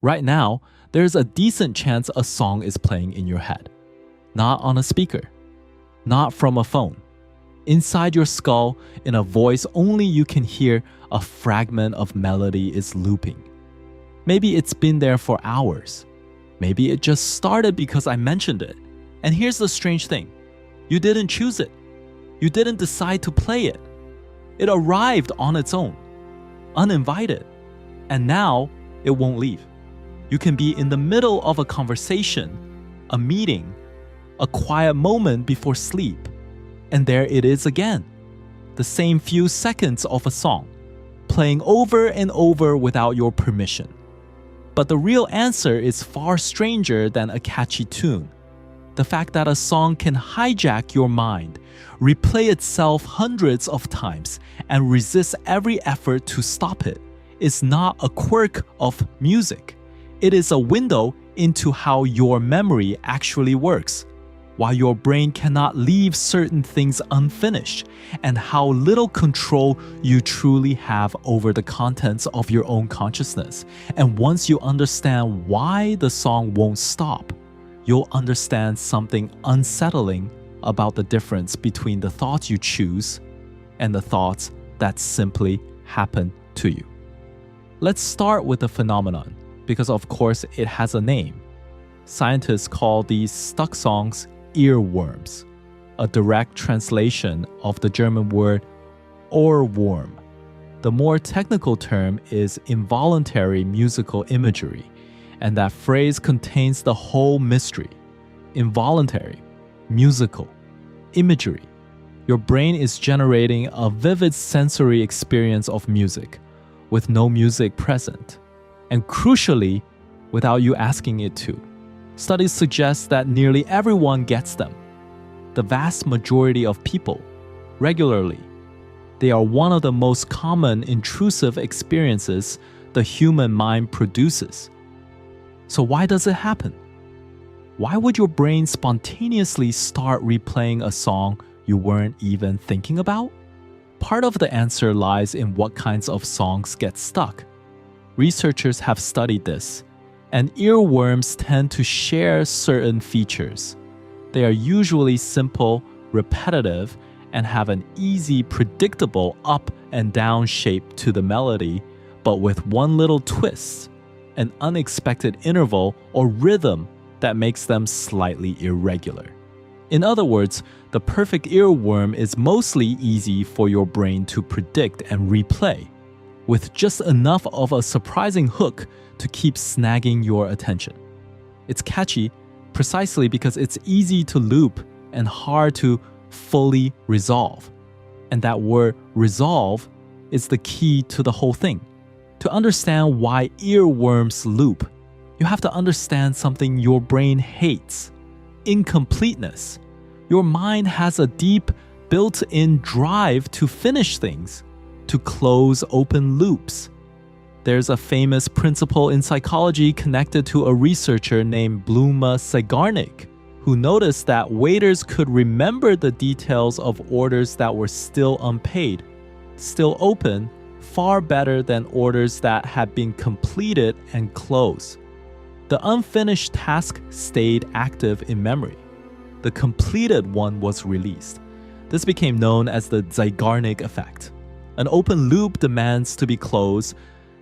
Right now, there's a decent chance a song is playing in your head. Not on a speaker, not from a phone. Inside your skull, in a voice only you can hear, a fragment of melody is looping. Maybe it's been there for hours. Maybe it just started because I mentioned it. And here's the strange thing. You didn't choose it. You didn't decide to play it. It arrived on its own, uninvited. And now it won't leave. You can be in the middle of a conversation, a meeting, a quiet moment before sleep, and there it is again. The same few seconds of a song, playing over and over without your permission. But the real answer is far stranger than a catchy tune. The fact that a song can hijack your mind, replay itself hundreds of times, and resist every effort to stop it is not a quirk of music. It is a window into how your memory actually works, why your brain cannot leave certain things unfinished, and how little control you truly have over the contents of your own consciousness. And once you understand why the song won't stop, you'll understand something unsettling about the difference between the thoughts you choose and the thoughts that simply happen to you. Let's start with the phenomenon, because of course it has a name. Scientists call these stuck songs earworms, a direct translation of the German word Ohrwurm. The more technical term is involuntary musical imagery, and that phrase contains the whole mystery. Involuntary, musical, imagery. Your brain is generating a vivid sensory experience of music, with no music present, and crucially, without you asking it to. Studies suggest that nearly everyone gets them. The vast majority of people, regularly. They are one of the most common intrusive experiences the human mind produces. So why does it happen? Why would your brain spontaneously start replaying a song you weren't even thinking about? Part of the answer lies in what kinds of songs get stuck. Researchers have studied this, and earworms tend to share certain features. They are usually simple, repetitive, and have an easy, predictable up and down shape to the melody, but with one little twist, an unexpected interval or rhythm that makes them slightly irregular. In other words, the perfect earworm is mostly easy for your brain to predict and replay, with just enough of a surprising hook to keep snagging your attention. It's catchy precisely because it's easy to loop and hard to fully resolve. And that word resolve is the key to the whole thing. To understand why earworms loop, you have to understand something your brain hates: incompleteness. Your mind has a deep, built-in drive to finish things, to close open loops. There's a famous principle in psychology connected to a researcher named Bluma Zeigarnik, who noticed that waiters could remember the details of orders that were still unpaid, still open, far better than orders that had been completed and closed. The unfinished task stayed active in memory. The completed one was released. This became known as the Zeigarnik effect. An open loop demands to be closed,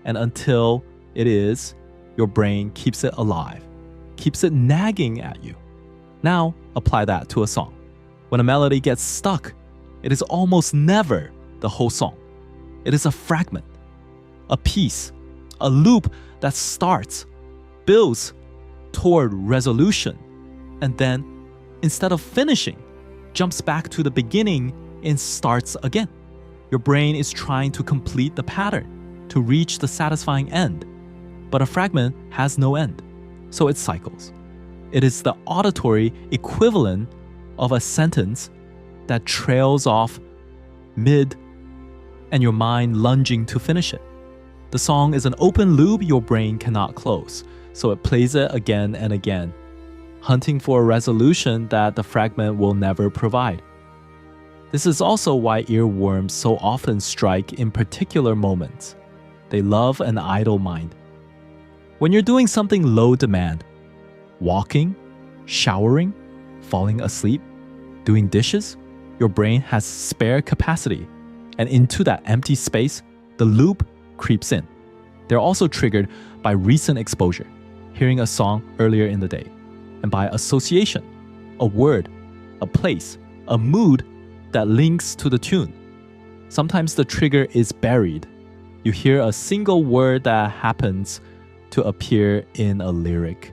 and until it is, your brain keeps it alive, keeps it nagging at you. Now, apply that to a song. When a melody gets stuck, it is almost never the whole song. It is a fragment, a piece, a loop that starts, builds toward resolution, and then, instead of finishing, jumps back to the beginning and starts again. Your brain is trying to complete the pattern, to reach the satisfying end. But a fragment has no end, so it cycles. It is the auditory equivalent of a sentence that trails off mid and your mind lunging to finish it. The song is an open loop your brain cannot close, so it plays it again and again, hunting for a resolution that the fragment will never provide. This is also why earworms so often strike in particular moments. They love an idle mind. When you're doing something low demand, walking, showering, falling asleep, doing dishes, your brain has spare capacity, and into that empty space, the loop creeps in. They're also triggered by recent exposure, hearing a song earlier in the day, and by association, a word, a place, a mood that links to the tune. Sometimes the trigger is buried. You hear a single word that happens to appear in a lyric,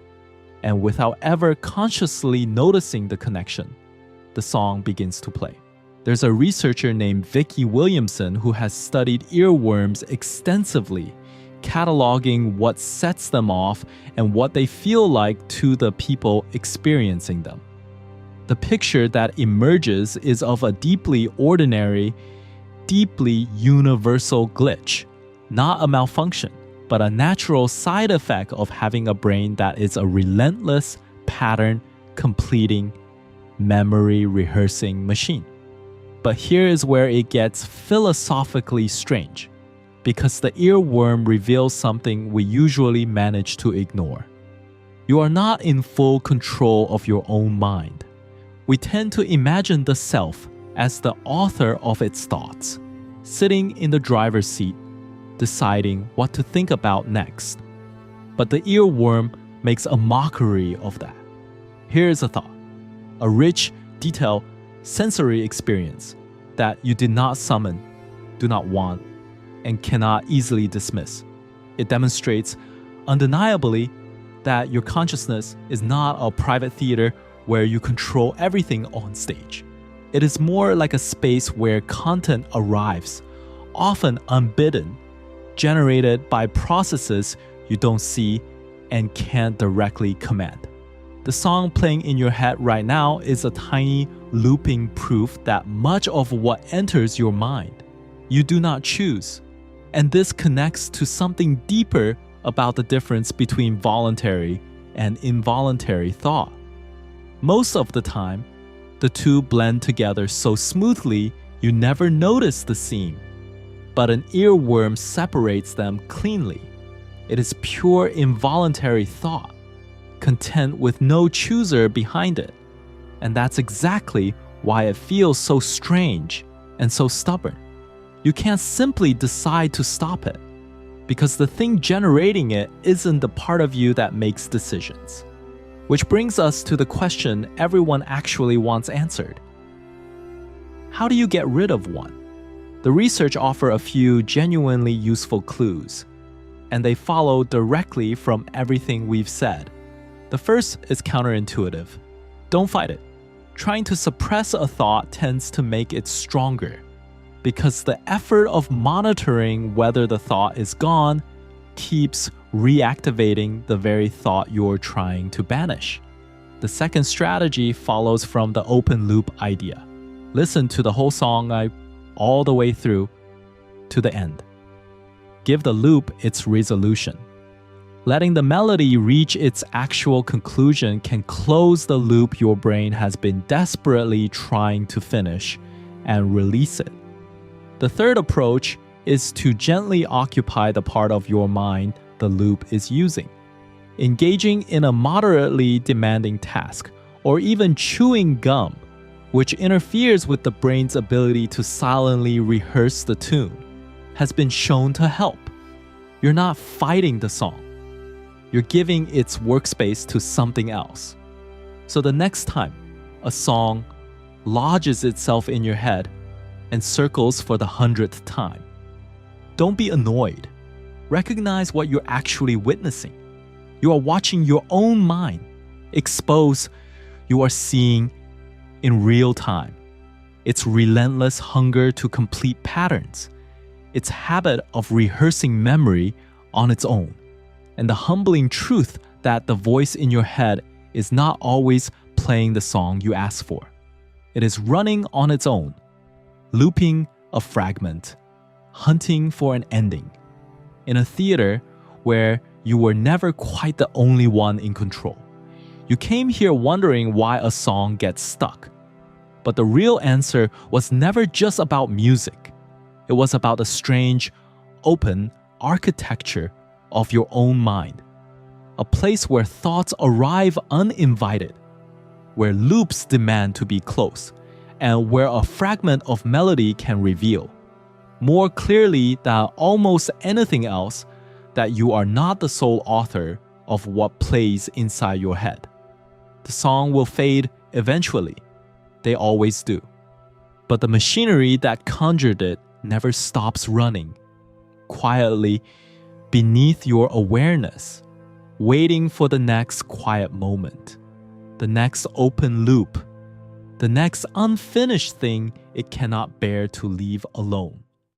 and without ever consciously noticing the connection, the song begins to play. There's a researcher named Vicki Williamson who has studied earworms extensively, cataloging what sets them off and what they feel like to the people experiencing them. The picture that emerges is of a deeply ordinary, deeply universal glitch, not a malfunction, but a natural side effect of having a brain that is a relentless pattern completing, memory rehearsing machine. But here is where it gets philosophically strange, because the earworm reveals something we usually manage to ignore. You are not in full control of your own mind. We tend to imagine the self as the author of its thoughts, sitting in the driver's seat, deciding what to think about next. But the earworm makes a mockery of that. Here's a thought, a rich, detailed, sensory experience that you did not summon, do not want, and cannot easily dismiss. It demonstrates undeniably that your consciousness is not a private theater where you control everything on stage. It is more like a space where content arrives, often unbidden, generated by processes you don't see and can't directly command. The song playing in your head right now is a tiny looping proof that much of what enters your mind, you do not choose. And this connects to something deeper about the difference between voluntary and involuntary thought. Most of the time, the two blend together so smoothly you never notice the seam. But an earworm separates them cleanly. It is pure involuntary thought, content with no chooser behind it. And that's exactly why it feels so strange and so stubborn. You can't simply decide to stop it, because the thing generating it isn't the part of you that makes decisions. Which brings us to the question everyone actually wants answered. How do you get rid of one? The research offers a few genuinely useful clues, and they follow directly from everything we've said. The first is counterintuitive. Don't fight it. Trying to suppress a thought tends to make it stronger, because the effort of monitoring whether the thought is gone keeps reactivating the very thought you're trying to banish. The second strategy follows from the open loop idea. Listen to the whole song all the way through to the end. Give the loop its resolution. Letting the melody reach its actual conclusion can close the loop your brain has been desperately trying to finish and release it. The third approach is to gently occupy the part of your mind the loop is using. Engaging in a moderately demanding task, or even chewing gum, which interferes with the brain's ability to silently rehearse the tune, has been shown to help. You're not fighting the song. You're giving its workspace to something else. So the next time a song lodges itself in your head and circles for the 100th time, don't be annoyed. Recognize what you're actually witnessing. You are watching your own mind expose you are seeing in real time. Its relentless hunger to complete patterns, its habit of rehearsing memory on its own, and the humbling truth that the voice in your head is not always playing the song you asked for. It is running on its own, looping a fragment, hunting for an ending, in a theater where you were never quite the only one in control. You came here wondering why a song gets stuck. But the real answer was never just about music. It was about the strange, open architecture of your own mind. a place where thoughts arrive uninvited, where loops demand to be close, and where a fragment of melody can reveal, more clearly than almost anything else, that you are not the sole author of what plays inside your head. The song will fade eventually. They always do. But the machinery that conjured it never stops running, quietly beneath your awareness, waiting for the next quiet moment, the next open loop, the next unfinished thing it cannot bear to leave alone.